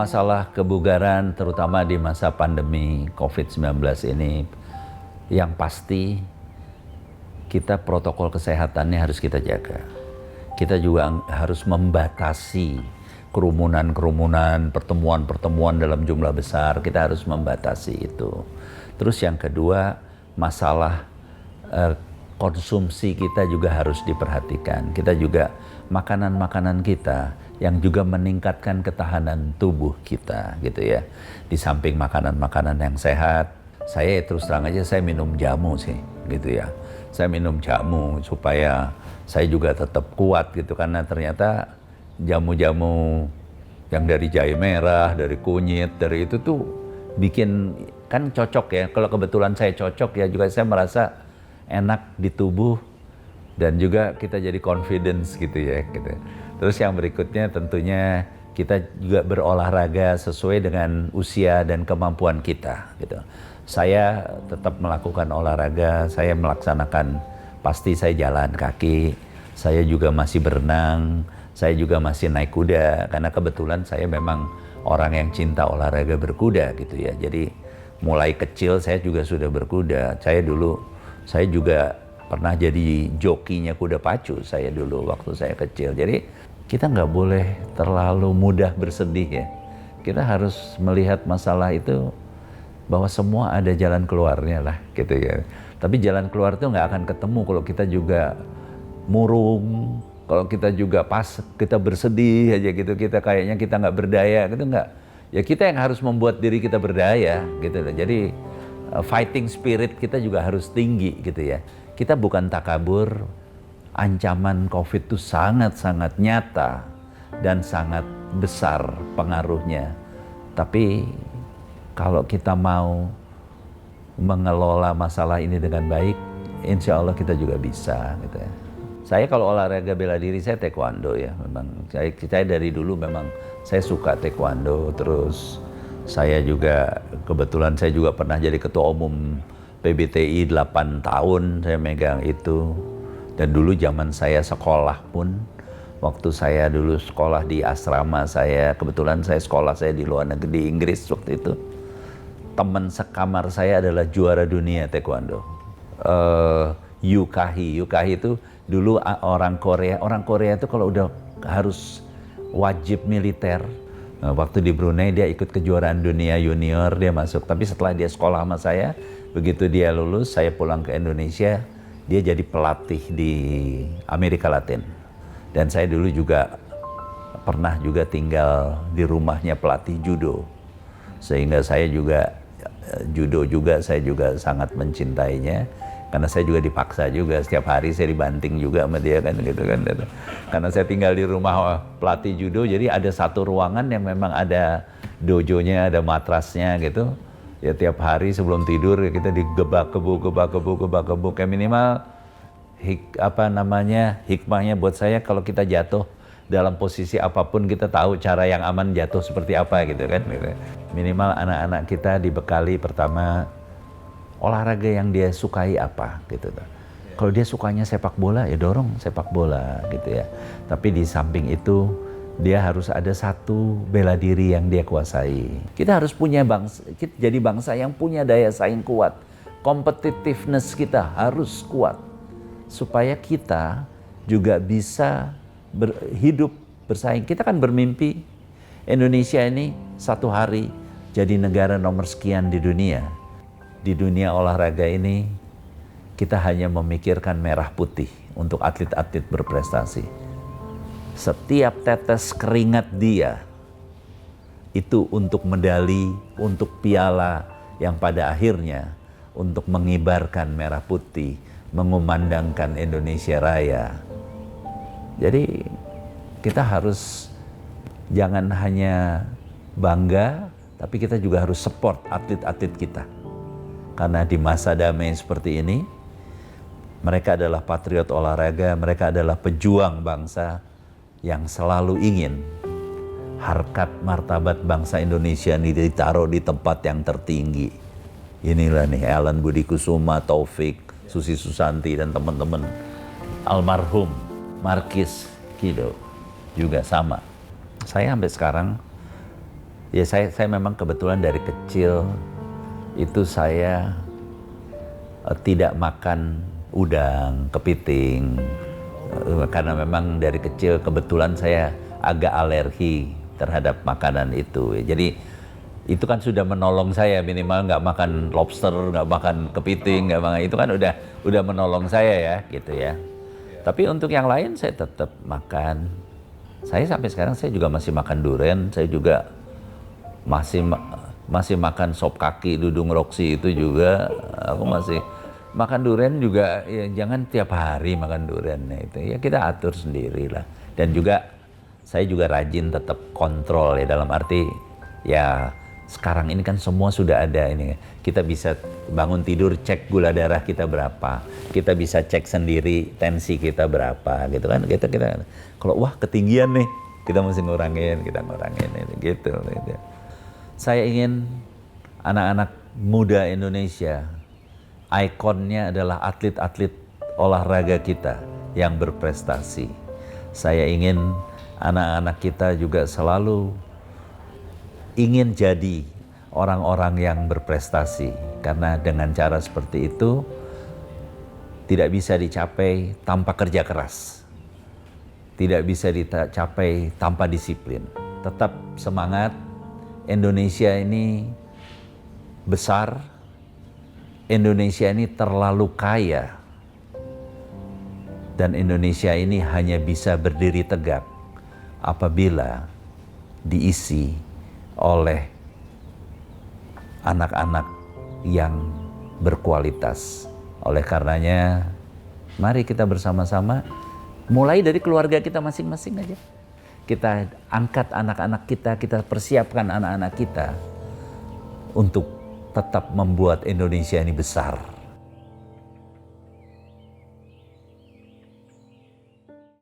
masalah kebugaran, terutama di masa pandemi COVID-19 ini, yang pasti kita protokol kesehatannya harus kita jaga. Kita juga harus membatasi kerumunan-kerumunan, pertemuan-pertemuan dalam jumlah besar. Kita harus membatasi itu. Terus yang kedua, masalah konsumsi kita juga harus diperhatikan. Kita juga makanan-makanan kita yang juga meningkatkan ketahanan tubuh kita gitu ya. Di samping makanan-makanan yang sehat, saya terus terang aja saya minum jamu sih gitu ya. Saya minum jamu supaya saya juga tetap kuat gitu, karena ternyata jamu-jamu yang dari jahe merah, dari kunyit, dari itu tuh bikin kan cocok ya. Kalau kebetulan saya cocok ya, juga saya merasa enak di tubuh dan juga kita jadi confidence gitu ya gitu. Terus yang berikutnya tentunya kita juga berolahraga sesuai dengan usia dan kemampuan kita gitu. Saya tetap melakukan olahraga, saya melaksanakan, pasti saya jalan kaki, saya juga masih berenang, saya juga masih naik kuda, karena kebetulan saya memang orang yang cinta olahraga berkuda gitu ya. Jadi mulai kecil saya juga sudah berkuda. Saya juga pernah jadi jokinya kuda pacu saya dulu waktu saya kecil. Jadi kita nggak boleh terlalu mudah bersedih ya. Kita harus melihat masalah itu bahwa semua ada jalan keluarnya lah gitu ya. Tapi jalan keluar itu nggak akan ketemu kalau kita juga murung, kalau kita juga pas kita bersedih aja gitu, kita kayaknya kita nggak berdaya gitu, nggak. Ya kita yang harus membuat diri kita berdaya gitu loh. Jadi fighting spirit kita juga harus tinggi gitu ya. Kita bukan takabur, ancaman COVID itu sangat-sangat nyata dan sangat besar pengaruhnya. Tapi kalau kita mau mengelola masalah ini dengan baik, insya Allah kita juga bisa gitu ya. Saya kalau olahraga bela diri, saya taekwondo ya. Memang saya dari dulu memang saya suka taekwondo. Terus saya juga kebetulan saya juga pernah jadi ketua umum PBTI 8 tahun saya megang itu. Dan dulu zaman saya sekolah pun, waktu saya dulu sekolah di asrama saya, kebetulan sekolah saya di luar negeri, di Inggris waktu itu. Teman sekamar saya adalah juara dunia taekwondo. Yukahi itu dulu orang Korea itu kalau udah harus wajib militer. Waktu di Brunei dia ikut kejuaraan dunia junior, dia masuk. Tapi setelah dia sekolah sama saya, begitu dia lulus, saya pulang ke Indonesia, dia jadi pelatih di Amerika Latin. Dan saya dulu juga pernah juga tinggal di rumahnya pelatih judo. Sehingga saya juga judo juga, saya juga sangat mencintainya. Karena saya juga dipaksa juga, setiap hari saya dibanting juga sama dia kan gitu kan. Karena saya tinggal di rumah pelatih judo, jadi ada satu ruangan yang memang ada dojonya, ada matrasnya gitu. Ya tiap hari sebelum tidur ya kita digebak-gebuk. Kayak minimal hikmahnya buat saya, kalau kita jatuh dalam posisi apapun kita tahu cara yang aman jatuh seperti apa gitu kan. Minimal anak-anak kita dibekali pertama olahraga yang dia sukai apa gitu. Kalau dia sukanya sepak bola, ya dorong sepak bola gitu ya. Tapi di samping itu dia harus ada satu bela diri yang dia kuasai. Kita harus punya jadi bangsa yang punya daya saing kuat. Competitiveness kita harus kuat supaya kita juga bisa hidup bersaing. Kita kan bermimpi Indonesia ini satu hari jadi negara nomor sekian di dunia. Di dunia olahraga ini, kita hanya memikirkan merah putih untuk atlet-atlet berprestasi. Setiap tetes keringat dia, itu untuk medali, untuk piala, yang pada akhirnya untuk mengibarkan merah putih, mengumandangkan Indonesia Raya. Jadi, kita harus jangan hanya bangga, tapi kita juga harus support atlet-atlet kita. Karena di masa damai seperti ini, mereka adalah patriot olahraga, mereka adalah pejuang bangsa yang selalu ingin harkat martabat bangsa Indonesia ini ditaruh di tempat yang tertinggi. Inilah nih Ellen Budi Kusuma, Taufik, Susi Susanti dan teman-teman. Almarhum Markis Kido juga sama. Saya sampai sekarang Ya saya memang kebetulan dari kecil itu saya tidak makan udang, kepiting, karena memang dari kecil kebetulan saya agak alergi terhadap makanan itu. Jadi itu kan sudah menolong saya, minimal nggak makan lobster, nggak makan kepiting, nggak makan, itu kan udah menolong saya ya gitu ya. Tapi untuk yang lain saya tetap makan. Saya sampai sekarang saya juga masih makan durian, saya juga masih makan sop kaki Dudung Roksi itu juga, aku masih makan durian juga. Ya jangan tiap hari makan durian, itu ya kita atur sendiri lah. Dan juga saya juga rajin tetap kontrol ya, dalam arti ya sekarang ini kan semua sudah ada ini, kita bisa bangun tidur cek gula darah kita berapa, kita bisa cek sendiri tensi kita berapa gitu kan. Kita kalau wah ketinggian nih, kita mesti ngurangin gitu. Saya ingin anak-anak muda Indonesia, ikonnya adalah atlet-atlet olahraga kita yang berprestasi. Saya ingin anak-anak kita juga selalu ingin jadi orang-orang yang berprestasi, karena dengan cara seperti itu tidak bisa dicapai tanpa kerja keras, tidak bisa dicapai tanpa disiplin. Tetap semangat, Indonesia ini besar, Indonesia ini terlalu kaya, dan Indonesia ini hanya bisa berdiri tegak apabila diisi oleh anak-anak yang berkualitas. Oleh karenanya, mari kita bersama-sama mulai dari keluarga kita masing-masing aja. Kita angkat anak-anak kita, kita persiapkan anak-anak kita untuk tetap membuat Indonesia ini besar.